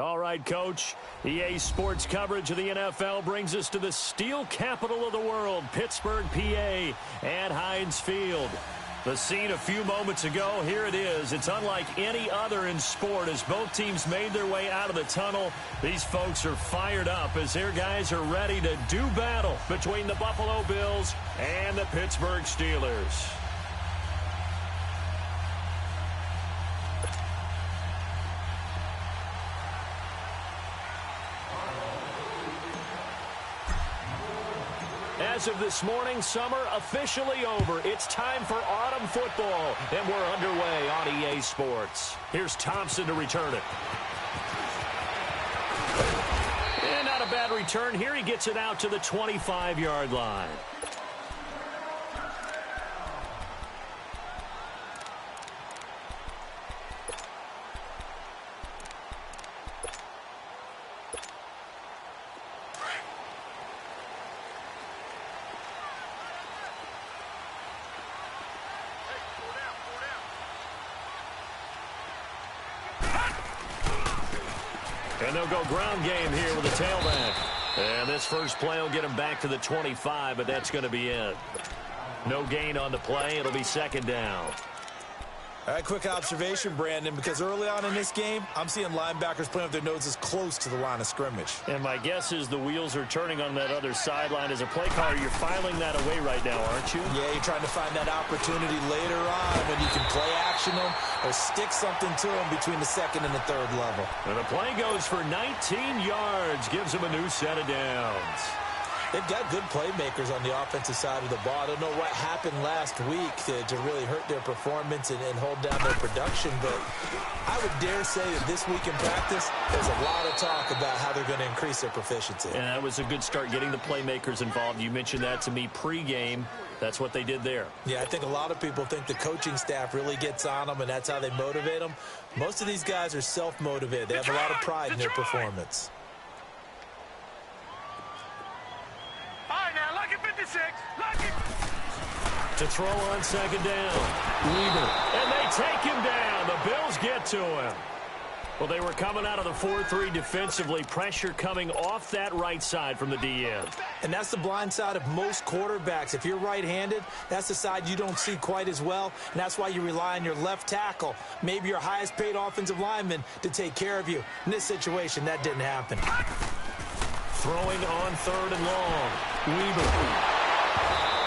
All right, Coach. EA Sports coverage of the NFL brings us to the steel capital of the world, Pittsburgh, PA, at Heinz Field. The scene a few moments ago, here it is. It's unlike any other in sport as both teams made their way out of the tunnel. These folks are fired up as their guys are ready to do battle between the Buffalo Bills and the Pittsburgh Steelers. As of this morning, summer officially over. It's time for autumn football, and we're underway on EA Sports. Here's Thompson to return it. And not a bad return. Here he gets it out to the 25-yard line. And they'll go ground game here with a tailback. And this first play will get him back to the 25, but that's going to be it. No gain on the play. It'll be second down. All right, quick observation, Brandon, because early on in this game, I'm seeing linebackers playing with their noses close to the line of scrimmage. And my guess is the wheels are turning on that other sideline. As a play caller, you're filing that away right now, aren't you? Yeah, you're trying to find that opportunity later on when you can play action them or stick something to them between the second and the third level. And the play goes for 19 yards, gives them a new set of downs. They've got good playmakers on the offensive side of the ball. I don't know what happened last week to really hurt their performance and hold down their production, but I would dare say that this week in practice, there's a lot of talk about how they're going to increase their proficiency. And that was a good start, getting the playmakers involved. You mentioned that to me pregame. That's what they did there. Yeah, I think a lot of people think the coaching staff really gets on them, and that's how they motivate them. Most of these guys are self-motivated. They have a lot of pride in their performance. To throw on second down. Weaver. And they take him down. The Bills get to him. Well, they were coming out of the 4-3 defensively. Pressure coming off that right side from the DN. And that's the blind side of most quarterbacks. If you're right-handed, that's the side you don't see quite as well. And that's why you rely on your left tackle, maybe your highest-paid offensive lineman, to take care of you. In this situation, that didn't happen. Throwing on 3rd and long. Weaver.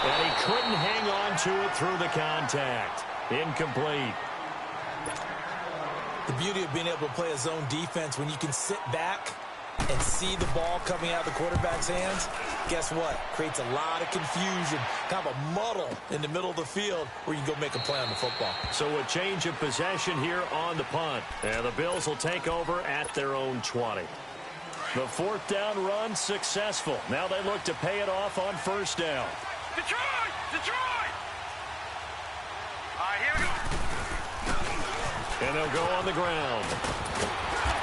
And he couldn't hang on to it through the contact. Incomplete. The beauty of being able to play a zone defense when you can sit back and see the ball coming out of the quarterback's hands, guess what? Creates a lot of confusion, kind of a muddle in the middle of the field where you go make a play on the football. So a change of possession here on the punt. And the Bills will take over at their own 20. The 4th down run successful. Now they look to pay it off on 1st down. Detroit! Detroit! All right, here we go. And they'll go on the ground.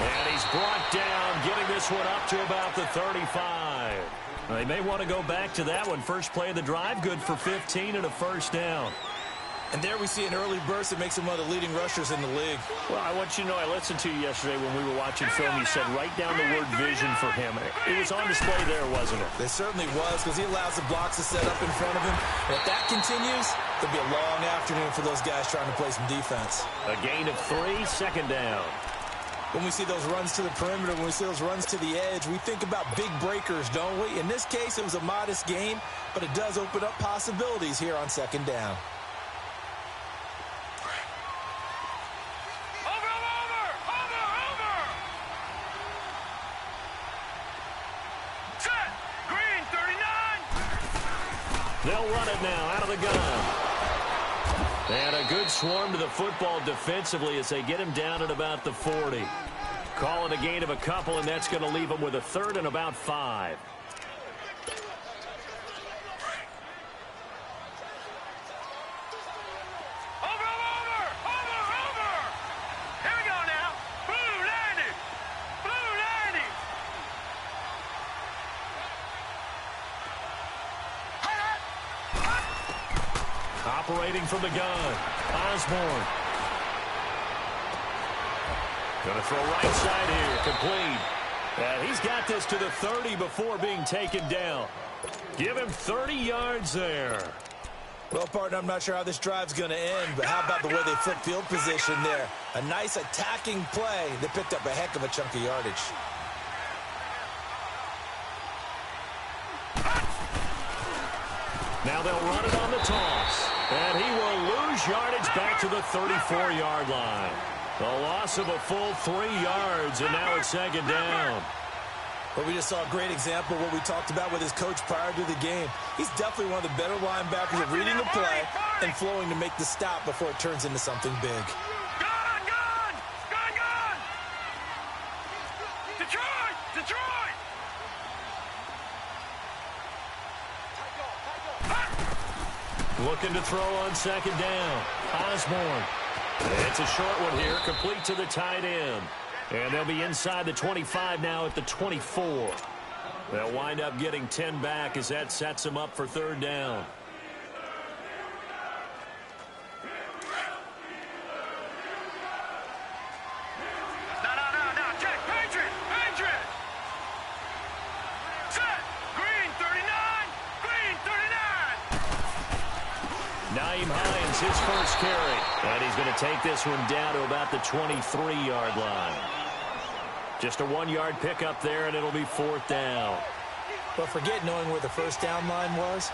And he's brought down, getting this one up to about the 35. They may want to go back to that one. First play of the drive, good for 15 and a 1st down. And there we see an early burst that makes him one of the leading rushers in the league. Well, I want you to know, I listened to you yesterday when we were watching film. You said write down the word vision for him. It was on display there, wasn't it? It certainly was, because he allows the blocks to set up in front of him. And if that continues, there'll be a long afternoon for those guys trying to play some defense. A gain of 3, 2nd down. When we see those runs to the perimeter, when we see those runs to the edge, we think about big breakers, don't we? In this case, it was a modest gain, but it does open up possibilities here on 2nd down. They'll run it now out of the gun. And a good swarm to the football defensively as they get him down at about the 40. Call it a gain of a couple, and that's going to leave him with a 3rd and about 5. Here we go now. Blue landing. Blue landing. Operating from the gun, Osborne. Going to throw right side here, complete. And he's got this to the 30 before being taken down. Give him 30 yards there. Well, partner, I'm not sure how this drive's going to end, but how about the way they flip field position there? A nice attacking play that picked up a heck of a chunk of yardage. Now they'll run it on the toss. And he will lose yardage back to the 34-yard line. The loss of a full 3 yards, and now it's 2nd down. But we just saw a great example of what we talked about with his coach prior to the game. He's definitely one of the better linebackers at reading the play and flowing to make the stop before it turns into something big. Gun! Gun! Gun! Gun! Detroit! Detroit! Looking to throw on 2nd down. Osborne. It's a short one here, complete to the tight end. And they'll be inside the 25 now at the 24. They'll wind up getting 10 back as that sets them up for 3rd down. No. Check. Patriot! Patriot! Set! Green 39! Green 39! Nyheim Hines, his first carry. And he's going to take this one down to about the 23-yard line. Just a 1-yard pickup there, and it'll be 4th down. But forget knowing where the 1st down line was.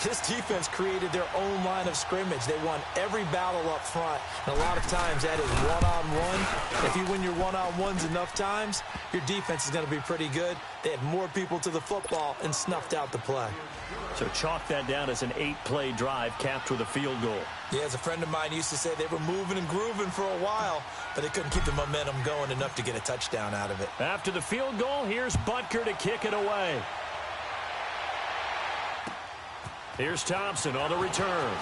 This defense created their own line of scrimmage. They won every battle up front. And a lot of times that is one-on-one. If you win your one-on-ones enough times, your defense is going to be pretty good. They had more people to the football and snuffed out the play. So chalk that down as an 8-play drive capped with a field goal. Yeah, as a friend of mine used to say, they were moving and grooving for a while, but they couldn't keep the momentum going enough to get a touchdown out of it. After the field goal, here's Butker to kick it away. Here's Thompson on the return.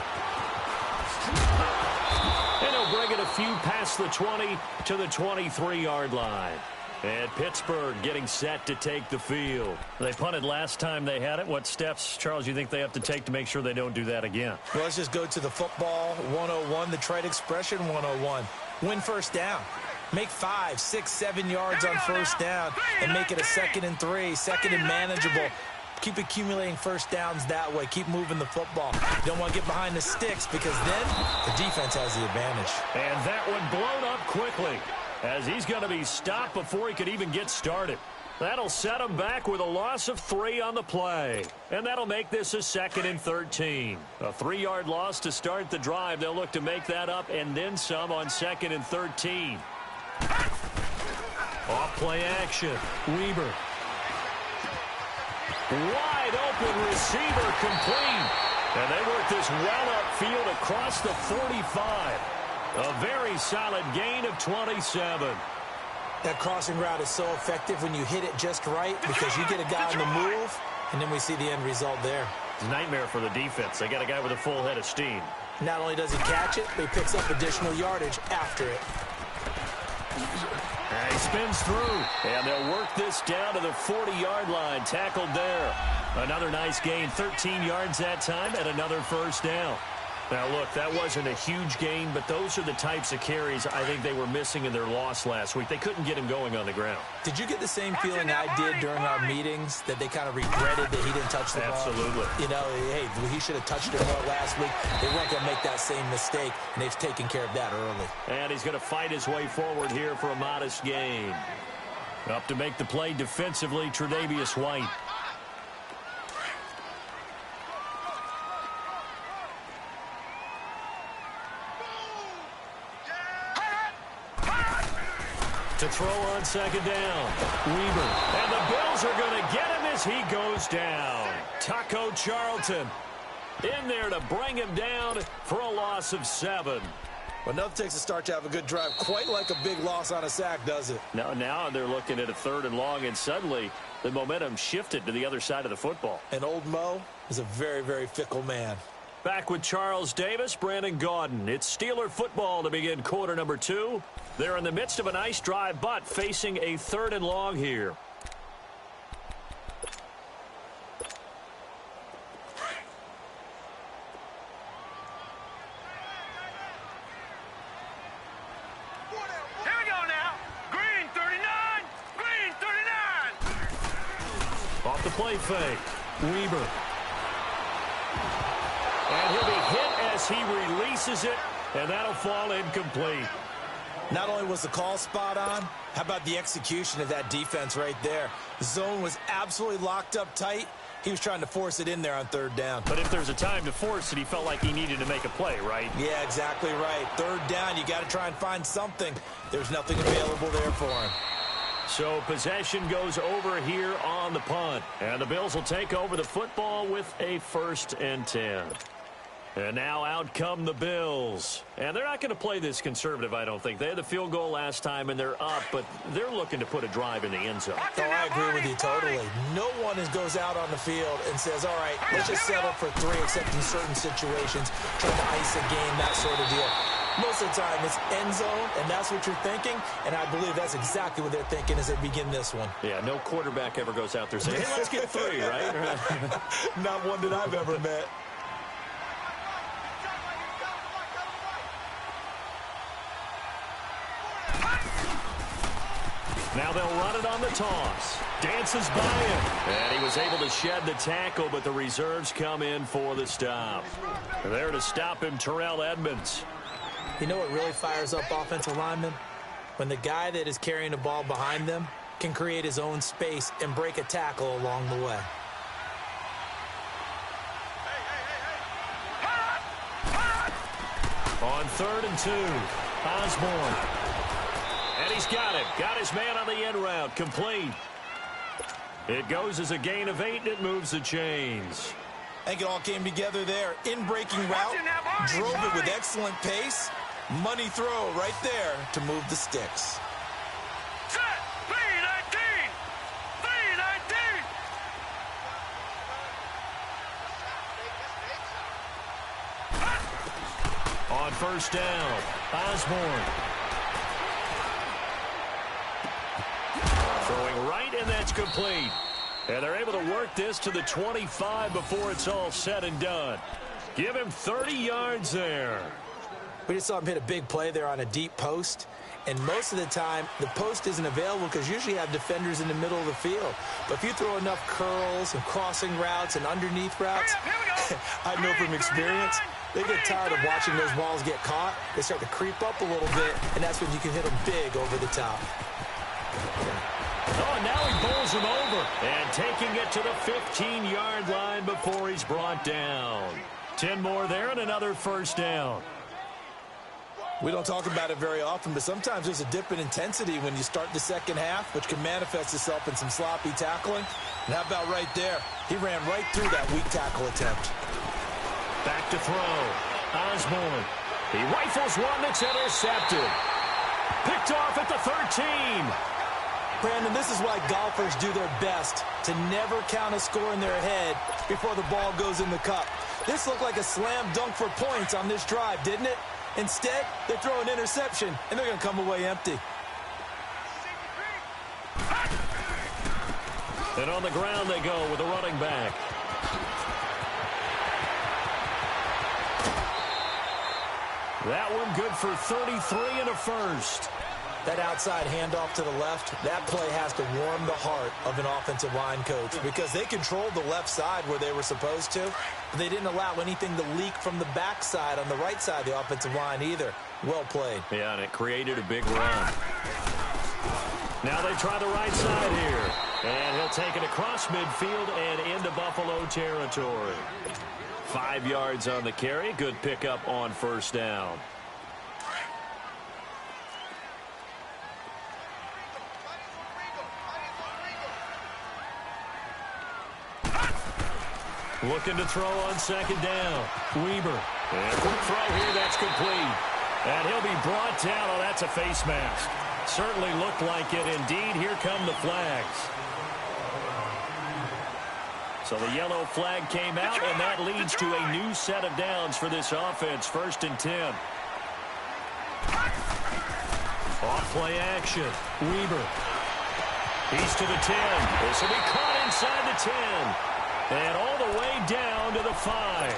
And he'll bring it a few past the 20 to the 23-yard line. And Pittsburgh getting set to take the field. They punted last time they had it. What steps, Charles, you think they have to take to make sure they don't do that again? Well, let's just go to the football 101, the trade expression 101. Win 1st down. Make 5, 6, 7 yards on first down and make it a 2nd and 3, 2nd and manageable. Keep accumulating first downs that way. Keep moving the football. You don't want to get behind the sticks because then the defense has the advantage. And that one blown up quickly as he's going to be stopped before he could even get started. That'll set him back with a loss of 3 on the play. And that'll make this a 2nd and 13. A 3-yard loss to start the drive. They'll look to make that up and then some on 2nd and 13. Off play action. Weber. Wide open receiver complete. And they work this well upfield across the 45. A very solid gain of 27. That crossing route is so effective when you hit it just right because you get a guy on the move, and then we see the end result there. It's a nightmare for the defense. They got a guy with a full head of steam. Not only does he catch it, but he picks up additional yardage after it. And he spins through, and they'll work this down to the 40-yard line. Tackled there. Another nice gain, 13 yards that time, and another first down. Now, look, that wasn't a huge gain, but those are the types of carries I think they were missing in their loss last week. They couldn't get him going on the ground. Did you get the same feeling I did during our meetings, that they kind of regretted that he didn't touch the ball? Absolutely. You know, hey, he should have touched it more last week. They weren't going to make that same mistake, and they've taken care of that early. And he's going to fight his way forward here for a modest gain. Up to make the play defensively, Tre'Davious White. To throw on 2nd down. Weber. And the Bills are going to get him as he goes down. Taco Charlton in there to bring him down for a loss of 7. Well, nothing takes a start to have a good drive quite like a big loss on a sack, does it? Now they're looking at a 3rd and long, and suddenly the momentum shifted to the other side of the football. And old Mo is a very, very fickle man. Back with Charles Davis, Brandon Gaudin. It's Steeler football to begin quarter number 2. They're in the midst of a nice drive, but facing a 3rd and long here. Here we go now. Green 39. Green 39. Off the play fake. Weber. And he'll be hit as he releases it, and that'll fall incomplete. Not only was the call spot on, how about the execution of that defense right there? The zone was absolutely locked up tight. He was trying to force it in there on 3rd down. But if there's a time to force it, he felt like he needed to make a play, right? Yeah, exactly right. 3rd down, you got to try and find something. There's nothing available there for him. So possession goes over here on the punt. And the Bills will take over the football with a 1st and 10. And now out come the Bills. And they're not going to play this conservative, I don't think. They had the field goal last time, and they're up, but they're looking to put a drive in the end zone. Oh, I agree with you totally. No one goes out on the field and says, all right, let's just settle for 3, except in certain situations, trying to ice a game, that sort of deal. Most of the time, it's end zone, and that's what you're thinking, and I believe that's exactly what they're thinking as they begin this one. Yeah, no quarterback ever goes out there saying, hey, let's get 3, right? Not one that I've ever met. Now they'll run it on the toss. Dances by him. And he was able to shed the tackle, but the reserves come in for the stop. There to stop him, Terrell Edmunds. You know what really fires up offensive linemen? When the guy that is carrying the ball behind them can create his own space and break a tackle along the way. On 3rd and 2, Osborne. And he's got it. Got his man on the end route. Complete. It goes as a gain of 8, and it moves the chains. I think it all came together there. In-breaking route, drove it with excellent pace. Money throw right there to move the sticks. Set. 319. 319. On 1st down, Osborne. Throwing right, and that's complete. And they're able to work this to the 25 before it's all said and done. Give him 30 yards there. We just saw him hit a big play there on a deep post. And most of the time, the post isn't available because usually you have defenders in the middle of the field. But if you throw enough curls and crossing routes and underneath routes, I know from experience, they get tired of watching those balls get caught. They start to creep up a little bit, and that's when you can hit them big over the top. Oh, and now he bowls him over. And taking it to the 15-yard line before he's brought down. 10 more there and another first down. We don't talk about it very often, but sometimes there's a dip in intensity when you start the second half, which can manifest itself in some sloppy tackling. And how about right there? He ran right through that weak tackle attempt. Back to throw. Osborne. He rifles one that's intercepted. Picked off at the 13. Brandon, this is why golfers do their best to never count a score in their head before the ball goes in the cup. This looked like a slam dunk for points on this drive, didn't it? Instead, they throw an interception, and they're going to come away empty. And on the ground they go with a running back. That one good for 33 and a first. That outside handoff to the left, that play has to warm the heart of an offensive line coach because they controlled the left side where they were supposed to, but they didn't allow anything to leak from the backside on the right side of the offensive line either. Well played. Yeah, and it created a big run. Now they try the right side here. And he'll take it across midfield and into Buffalo territory. 5 yards on the carry. Good pickup on first down. Looking to throw on second down. Weber. And a quick throw here. That's complete. And he'll be brought down. Oh, that's a face mask. Certainly looked like it. Indeed, here come the flags. So the yellow flag came out, and that leads to a new set of downs for this offense. 1st and 10. Off play action. Weber. He's to the 10. This will be caught inside the 10. And all the way down to the 5.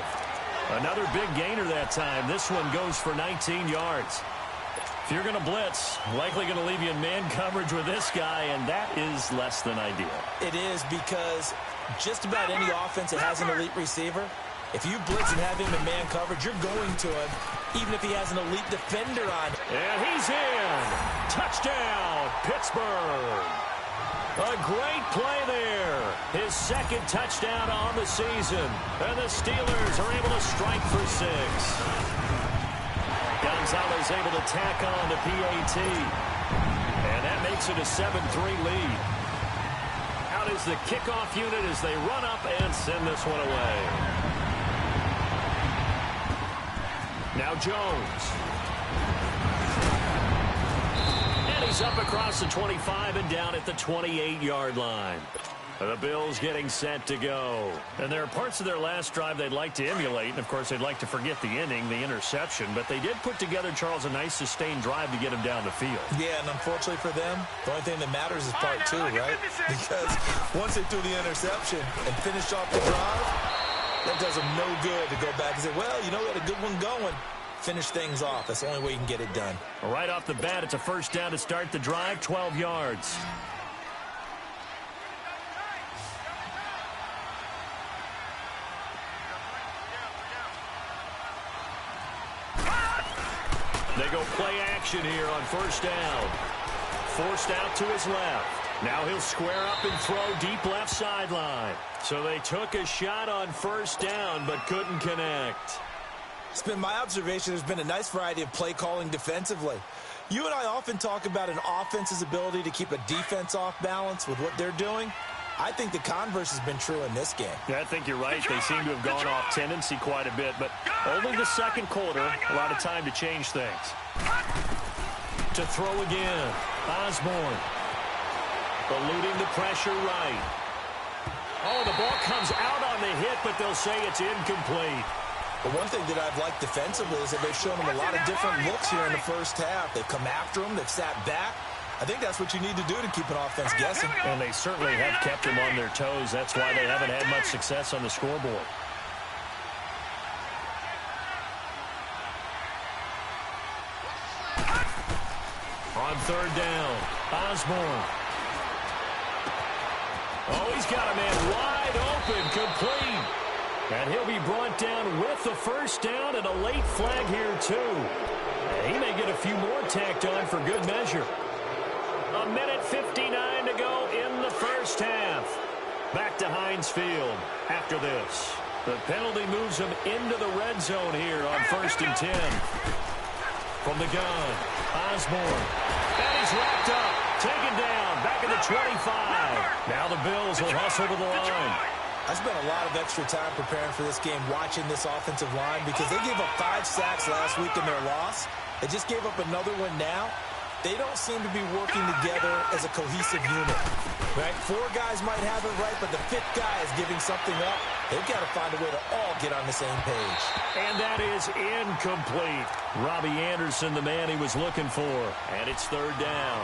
Another big gainer that time. This one goes for 19 yards. If you're going to blitz, likely going to leave you in man coverage with this guy, and that is less than ideal. It is because just about any offense that has an elite receiver, if you blitz and have him in man coverage, you're going to him, even if he has an elite defender on. And he's in. Touchdown, Pittsburgh. A great play there. His 2nd touchdown on the season. And the Steelers are able to strike for 6. Gonzalez able to tack on the PAT. And that makes it a 7-3 lead. Out is the kickoff unit as they run up and send this one away. Now Jones. And he's up across the 25 and down at the 28-yard line. The Bills getting set to go. And there are parts of their last drive they'd like to emulate. And, of course, they'd like to forget the inning, the interception. But they did put together, Charles, a nice sustained drive to get him down the field. Yeah, and unfortunately for them, the only thing that matters is part 2, right? Because once they threw the interception and finished off the drive, that does them no good to go back and say, well, you know, we had a good one going. Finish things off. That's the only way you can get it done. Right off the bat, it's a first down to start the drive, 12 yards. They go play action here on first down. Forced out to his left. Now he'll square up and throw deep left sideline. So they took a shot on first down but couldn't connect. It's been my observation there's been a nice variety of play calling defensively. You and I often talk about an offense's ability to keep a defense off balance with what they're doing. I think the converse has been true in this game. Yeah, I think you're right. They seem to have gone off tendency quite a bit, but only the second quarter, a lot of time to change things. To throw again, Osborne. Eluding the pressure right. Oh, the ball comes out on the hit, but they'll say it's incomplete. But one thing that I've liked defensively is that they've shown them a lot of different looks here in the first half. They've come after them. They've sat back. I think that's what you need to do to keep an offense guessing. And they certainly have kept them on their toes. That's why they haven't had much success on the scoreboard. On third down, Osborne. Oh, he's got a man wide open, complete. And he'll be brought down with the first down and a late flag here, too. And he may get a few more tacked on for good measure. 1:59 to go in the first half. Back to Heinz Field after this. The penalty moves him into the red zone here on 1st and 10. From the gun, Osborne. And he's wrapped up, taken down, back at the 25. Now the Bills will hustle to the line. I spent a lot of extra time preparing for this game, watching this offensive line, because they gave up 5 sacks last week in their loss. They just gave up another one now. They don't seem to be working together as a cohesive unit. Right? 4 guys might have it right, but the 5th guy is giving something up. They've got to find a way to all get on the same page. And that is incomplete. Robbie Anderson, the man he was looking for. And it's 3rd down.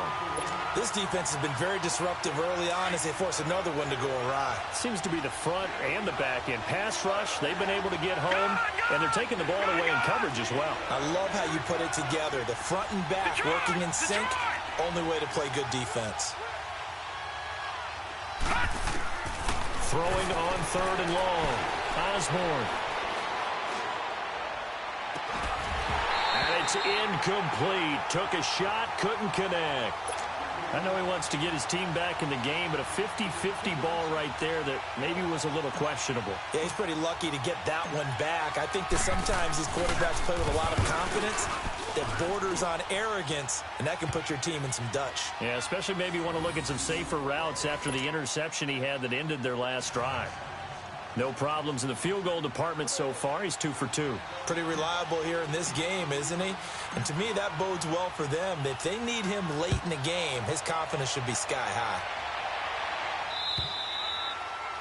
This defense has been very disruptive early on as they force another one to go awry. Seems to be the front and the back end. Pass rush, they've been able to get home, and they're taking the ball away in coverage as well. I love how you put it together. The front and back working in sync, only way to play good defense. Throwing on 3rd and long. Osborne. And it's incomplete. Took a shot, couldn't connect. I know he wants to get his team back in the game, but a 50-50 ball right there that maybe was a little questionable. Yeah, he's pretty lucky to get that one back. I think that sometimes these quarterbacks play with a lot of confidence that borders on arrogance, and that can put your team in some Dutch. Yeah, especially maybe you want to look at some safer routes after the interception he had that ended their last drive. No problems in the field goal department so far. He's 2 for 2. Pretty reliable here in this game, isn't he? And to me, that bodes well for them. If they need him late in the game, his confidence should be sky high.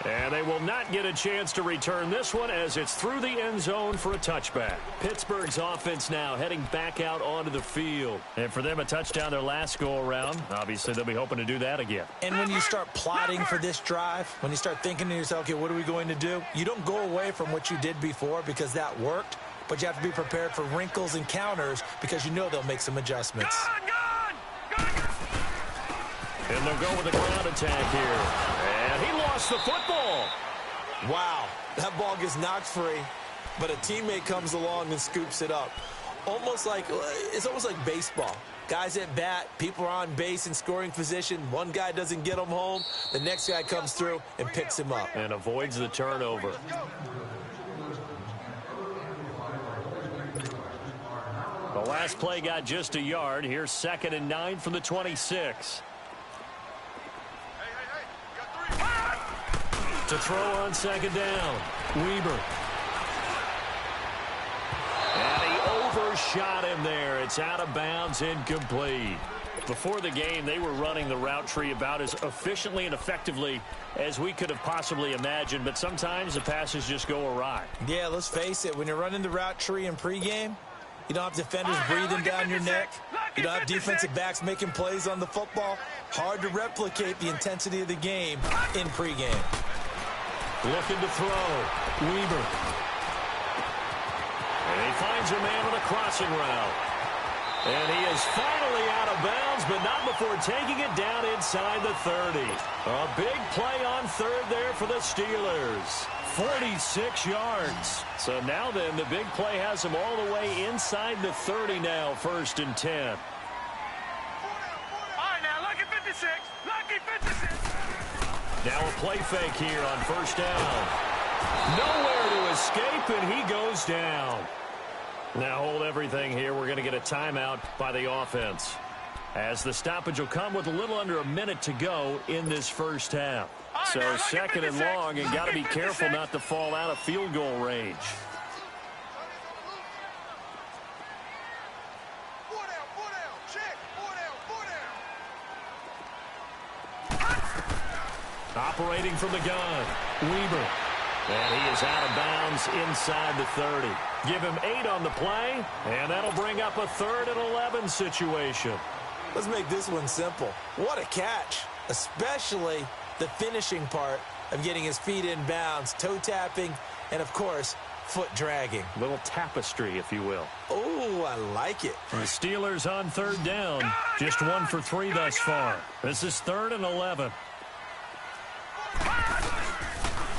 And they will not get a chance to return this one as it's through the end zone for a touchback. Pittsburgh's offense now heading back out onto the field. And for them, a touchdown their last go-around. Obviously, they'll be hoping to do that again. And when you start plotting for this drive, when you start thinking to yourself, okay, what are we going to do? You don't go away from what you did before because that worked, but you have to be prepared for wrinkles and counters because you know they'll make some adjustments. And they'll go with a ground attack here. And he lost the football. Wow, that ball gets knocked free, but a teammate comes along and scoops it up. It's almost like baseball. Guys at bat, people are on base in scoring position. One guy doesn't get him home. The next guy comes through and picks him up. And avoids the turnover. The last play got just a yard. Here's 2nd and 9 from the 26. To throw on 2nd down, Weber. And he overshot him there. It's out of bounds, incomplete. Before the game, they were running the route tree about as efficiently and effectively as we could have possibly imagined, but sometimes the passes just go awry. Yeah, let's face it. When you're running the route tree in pregame, you don't have defenders breathing down your neck. You don't have defensive backs making plays on the football. Hard to replicate the intensity of the game in pregame. Looking to throw. Weber. And he finds a man on a crossing route. And he is finally out of bounds, but not before taking it down inside the 30. A big play on 3rd there for the Steelers. 46 yards. So now then, the big play has him all the way inside the 30 now, 1st and 10. All right, now, lucky 56. Lucky 56. Now a play fake here on 1st down. Nowhere to escape, and he goes down. Now hold everything here. We're going to get a timeout by the offense, as the stoppage will come with a little under a minute to go in this first half. So 2nd and long, and got to be careful not to fall out of field goal range. Operating from the gun, Weber. And he is out of bounds inside the 30. Give him 8 on the play, and that'll bring up a 3rd and 11 situation. Let's make this one simple. What a catch, especially the finishing part of getting his feet in bounds, toe tapping, and, of course, foot dragging. Little tapestry, if you will. Oh, Ooh, I like it. The Steelers on third down. Just 1 for 3 thus far. This is 3rd and 11.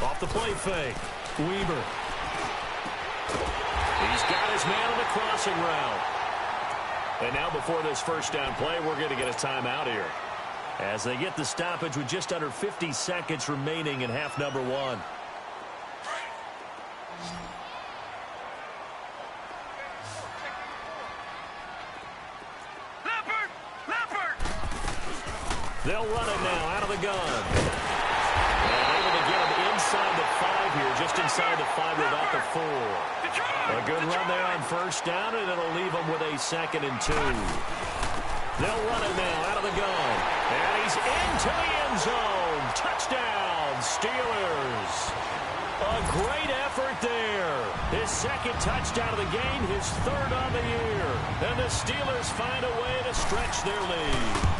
Off the play fake. Weber. He's got his man on the crossing route. And now before this first down play, we're going to get a timeout here, as they get the stoppage with just under 50 seconds remaining in half number 1. They'll run it now out of the gun. And able to get him inside the 5 here, just inside the 5 without the 4. A good run there on first down, and it'll leave him with a 2nd and 2. They'll run it now out of the gun. And he's into the end zone. Touchdown, Steelers. A great effort there. His 2nd touchdown of the game, his 3rd on the year. And the Steelers find a way to stretch their lead.